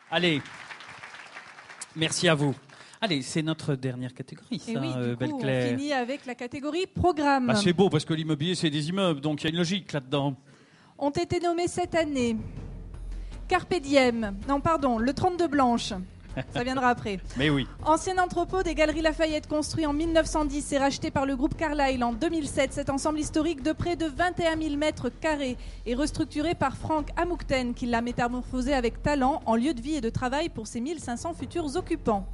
Allez, merci à vous. Allez, c'est notre dernière catégorie, ça, Et oui, du coup, Belle-Claire. on finit avec la catégorie programme. Bah, c'est beau, parce que l'immobilier, c'est des immeubles, donc il y a une logique là-dedans. Ont été nommés cette année Carpe Diem, non pardon, le 32 Blanche, ça viendra après. Mais oui. Ancien entrepôt des Galeries Lafayette construit en 1910 et racheté par le groupe Carlyle en 2007, cet ensemble historique de près de 21 000 mètres carrés est restructuré par Frank Amoukten qui l'a métamorphosé avec talent en lieu de vie et de travail pour ses 1500 futurs occupants.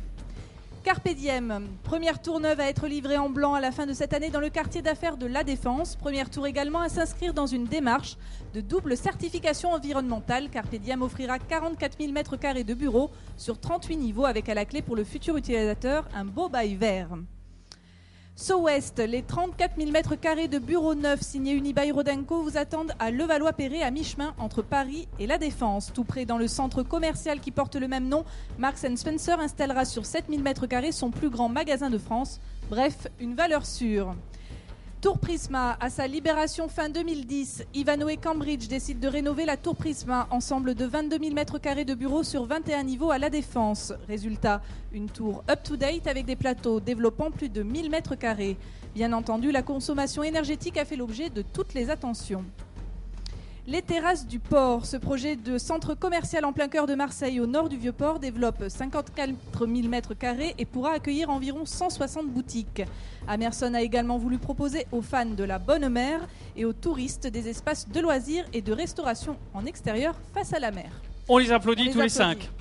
Carpe Diem, première tour neuve à être livrée en blanc à la fin de cette année dans le quartier d'affaires de La Défense. Première tour également à s'inscrire dans une démarche de double certification environnementale. Carpe Diem offrira 44 000 mètres carrés de bureaux sur 38 niveaux avec à la clé pour le futur utilisateur un beau bail vert. SoWest, les 34 000 mètres carrés de bureaux neufs signés Unibail-Rodamco vous attendent à Levallois-Perret, à mi-chemin entre Paris et La Défense. Tout près dans le centre commercial qui porte le même nom, Marks & Spencer installera sur 7 000 mètres carrés son plus grand magasin de France. Bref, une valeur sûre. Tour Prisma, à sa libération fin 2010, Ivanhoé Cambridge décide de rénover la Tour Prisma, ensemble de 22 000 mètres carrés de bureaux sur 21 niveaux à La Défense. Résultat, une tour up-to-date avec des plateaux développant plus de 1000 mètres carrés. Bien entendu, la consommation énergétique a fait l'objet de toutes les attentions. Les terrasses du port, ce projet de centre commercial en plein cœur de Marseille au nord du Vieux-Port développe 54 000 mètres carrés et pourra accueillir environ 160 boutiques. Amerson a également voulu proposer aux fans de la bonne mer et aux touristes des espaces de loisirs et de restauration en extérieur face à la mer. On les applaudit tous les 5.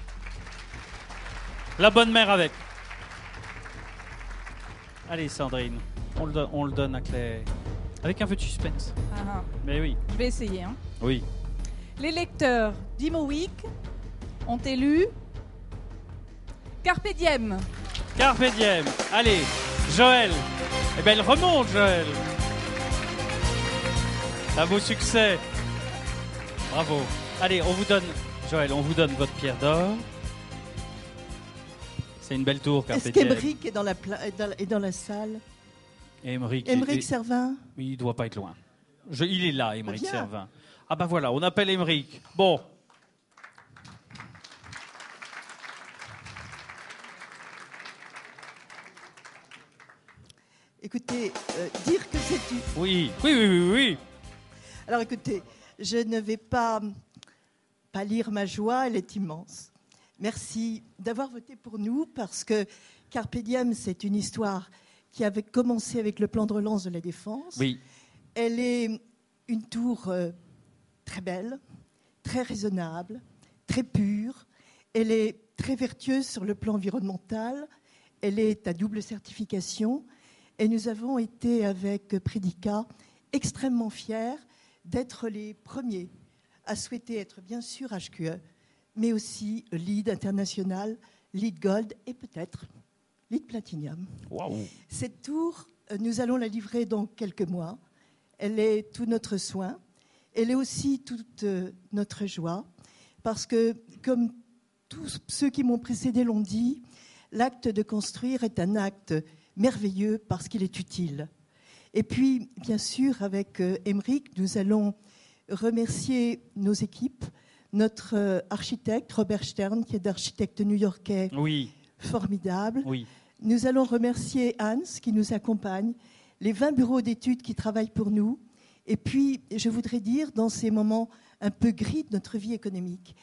La bonne mère avec. Allez Sandrine, on le donne à Claire. Avec un peu de suspense. Ah, Mais oui. je vais essayer. Oui. Les lecteurs d'Imo Week ont élu Carpe Diem. Carpe Diem. Allez, Joël. Eh bien, elle remonte, Joël. Un beau succès. Bravo. Allez, on vous donne, Joël, on vous donne votre pierre d'or. C'est une belle tour, Carpe Diem. Est-ce qu'Émeric est dans la salle? Émeric Servin? Il doit pas être loin. Il est là, Émeric Bien. Servin. Ah ben voilà, on appelle Émeric. Bon. Écoutez, dire que c'est une... Oui. Alors écoutez, je ne vais pas lire ma joie, elle est immense. Merci d'avoir voté pour nous parce que Carpe Diem, c'est une histoire qui avait commencé avec le plan de relance de la Défense. Oui. Elle est une tour très belle, très raisonnable, très pure. Elle est très vertueuse sur le plan environnemental. Elle est à double certification. Et nous avons été, avec Prédicat, extrêmement fiers d'être les premiers à souhaiter être, bien sûr, HQE, mais aussi LEED international, LEED Gold et peut-être LEED Platinum. Waouh. Cette tour, nous allons la livrer dans quelques mois. Elle est tout notre soin. Elle est aussi toute notre joie. Parce que, comme tous ceux qui m'ont précédé l'ont dit, l'acte de construire est un acte merveilleux parce qu'il est utile. Et puis, bien sûr, avec Émeric, nous allons remercier nos équipes, notre architecte, Robert Stern, qui est architecte new-yorkais formidable. Oui. Nous allons remercier Hans, qui nous accompagne, les 20 bureaux d'études qui travaillent pour nous. Et puis, je voudrais dire, dans ces moments un peu gris de notre vie économique,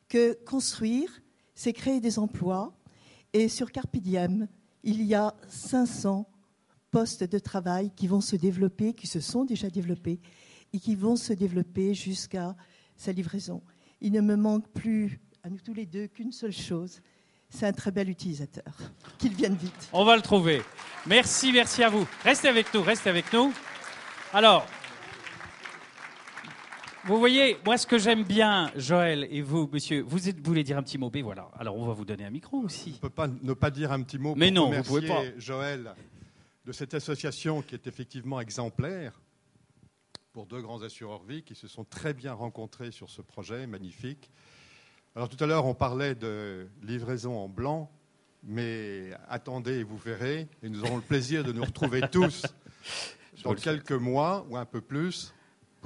que construire, c'est créer des emplois. Et sur Carpe Diem, il y a 500 postes de travail qui vont se développer, qui se sont déjà développés, et qui vont se développer jusqu'à sa livraison. Il ne me manque plus, à nous tous les deux, qu'une seule chose. C'est un très bel utilisateur. Qu'il vienne vite. On va le trouver. Merci à vous. Restez avec nous. Alors, vous voyez, moi ce que j'aime bien, Joël et vous, monsieur, vous voulez dire un petit mot, mais voilà. Alors on va vous donner un micro aussi. On ne peut pas ne pas dire un petit mot pour remercier vous pouvez pas. Joël de cette association qui est effectivement exemplaire pour deux grands assureurs vie qui se sont très bien rencontrés sur ce projet magnifique. Alors tout à l'heure, on parlait de livraison en blanc, mais attendez et vous verrez, et nous aurons le plaisir de nous retrouver tous dans quelques mois ou un peu plus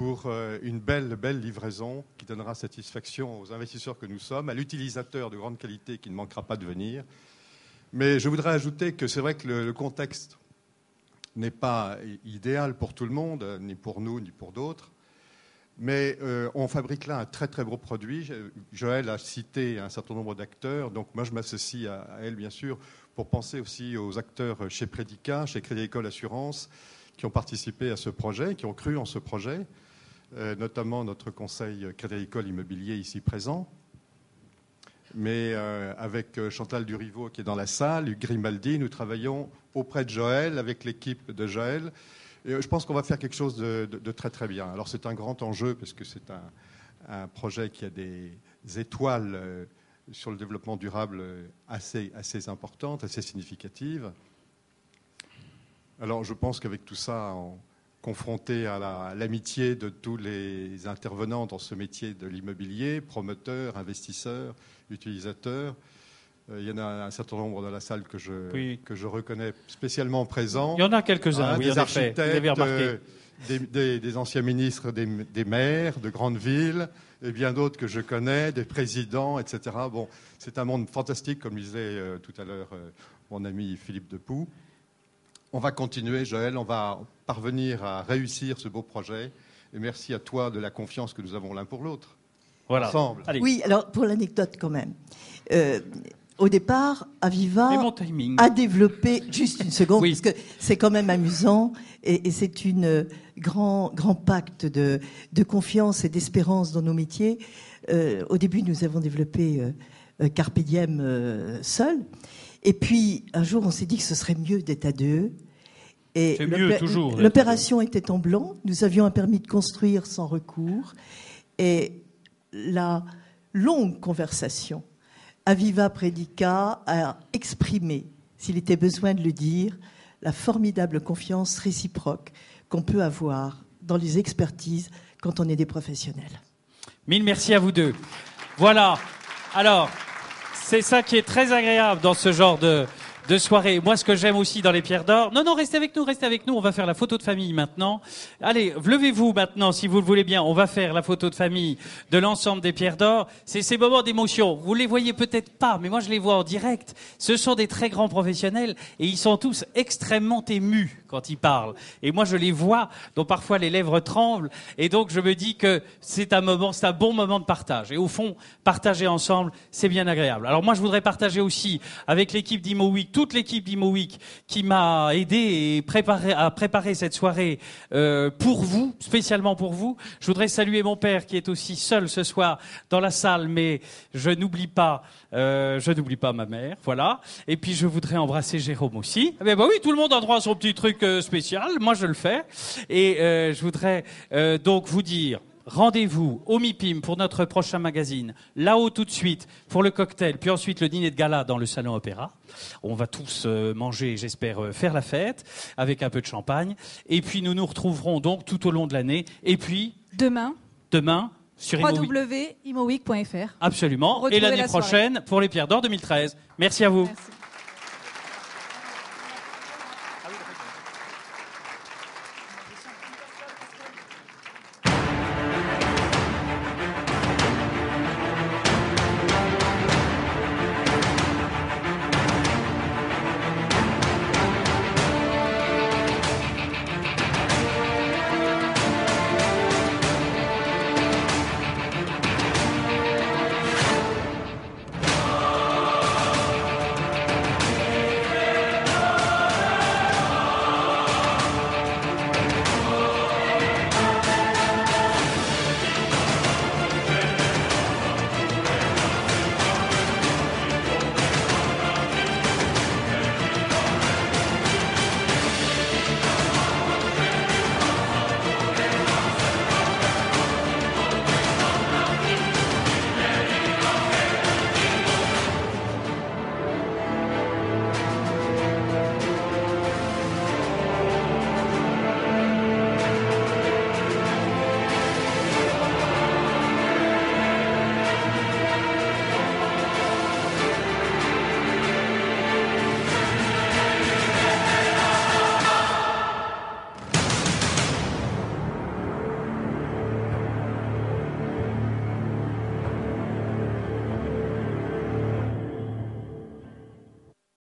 pour une belle livraison qui donnera satisfaction aux investisseurs que nous sommes, à l'utilisateur de grande qualité qui ne manquera pas de venir. Mais je voudrais ajouter que c'est vrai que le contexte n'est pas idéal pour tout le monde, ni pour nous, ni pour d'autres. Mais on fabrique là un très très beau produit. Joël a cité un certain nombre d'acteurs, donc moi je m'associe à elle bien sûr pour penser aussi aux acteurs chez Predica, chez Crédit Agricole Assurance, qui ont participé à ce projet, qui ont cru en ce projet, notamment notre conseil Crédit Agricole Immobilier ici présent. Mais avec Chantal Duriveau qui est dans la salle, Hugues Grimaldi, nous travaillons auprès de Joël, avec l'équipe de Joël. Et je pense qu'on va faire quelque chose de très très bien. Alors c'est un grand enjeu parce que c'est un projet qui a des étoiles sur le développement durable assez importantes, assez significatives. Alors je pense qu'avec tout ça, confronté à l'amitié de tous les intervenants dans ce métier de l'immobilier, promoteurs, investisseurs, utilisateurs, il y en a un certain nombre dans la salle que je reconnais spécialement présents. Il y en a quelques-uns, oui, des en effet. Vous avez remarqué. Des anciens ministres, des maires de grandes villes, et bien d'autres que je connais, des présidents, etc. Bon, c'est un monde fantastique, comme disait tout à l'heure mon ami Philippe Depoux. On va continuer, Joël, on va parvenir à réussir ce beau projet. Et merci à toi de la confiance que nous avons l'un pour l'autre. Voilà. Ensemble. Allez. Oui, alors pour l'anecdote quand même. Au départ, Aviva a développé, juste une seconde, parce que c'est quand même amusant, et c'est un grand pacte de confiance et d'espérance dans nos métiers. Au début, nous avons développé Carpe Diem seul, et puis un jour, on s'est dit que ce serait mieux d'être à deux. Et c'est mieux toujours. L'opération était en blanc, nous avions un permis de construire sans recours, et la longue conversation Aviva Predica a exprimé, s'il était besoin de le dire, la formidable confiance réciproque qu'on peut avoir dans les expertises quand on est des professionnels. Mille merci à vous deux. Voilà. Alors, c'est ça qui est très agréable dans ce genre de soirée. Moi, ce que j'aime aussi dans les Pierres d'Or... Non, restez avec nous. On va faire la photo de famille maintenant. Allez, levez-vous maintenant, si vous le voulez bien. On va faire la photo de famille de l'ensemble des Pierres d'Or. C'est ces moments d'émotion. Vous les voyez peut-être pas, mais moi, je les vois en direct. Ce sont des très grands professionnels et ils sont tous extrêmement émus quand ils parlent. Et moi, je les vois, dont parfois les lèvres tremblent. Et donc, je me dis que c'est un bon moment de partage. Et au fond, partager ensemble, c'est bien agréable. Alors moi, je voudrais partager aussi avec l'équipe d'Imo Week, toute l'équipe d'Imo Week qui m'a aidé à préparer cette soirée pour vous, spécialement pour vous. Je voudrais saluer mon père qui est aussi seul ce soir dans la salle, mais je n'oublie pas ma mère, voilà. Et puis je voudrais embrasser Jérôme aussi. Mais bah oui, tout le monde a droit à son petit truc spécial. Moi, je le fais. Et je voudrais donc vous dire. Rendez-vous au MIPIM pour notre prochain magazine. Là-haut tout de suite pour le cocktail, puis ensuite le dîner de gala dans le salon Opéra. On va tous manger, j'espère, faire la fête avec un peu de champagne. Et puis nous nous retrouverons donc tout au long de l'année. Et puis demain sur www.imoweek.fr. Absolument. Et l'année prochaine pour les Pierres d'Or 2013. Merci à vous. Merci.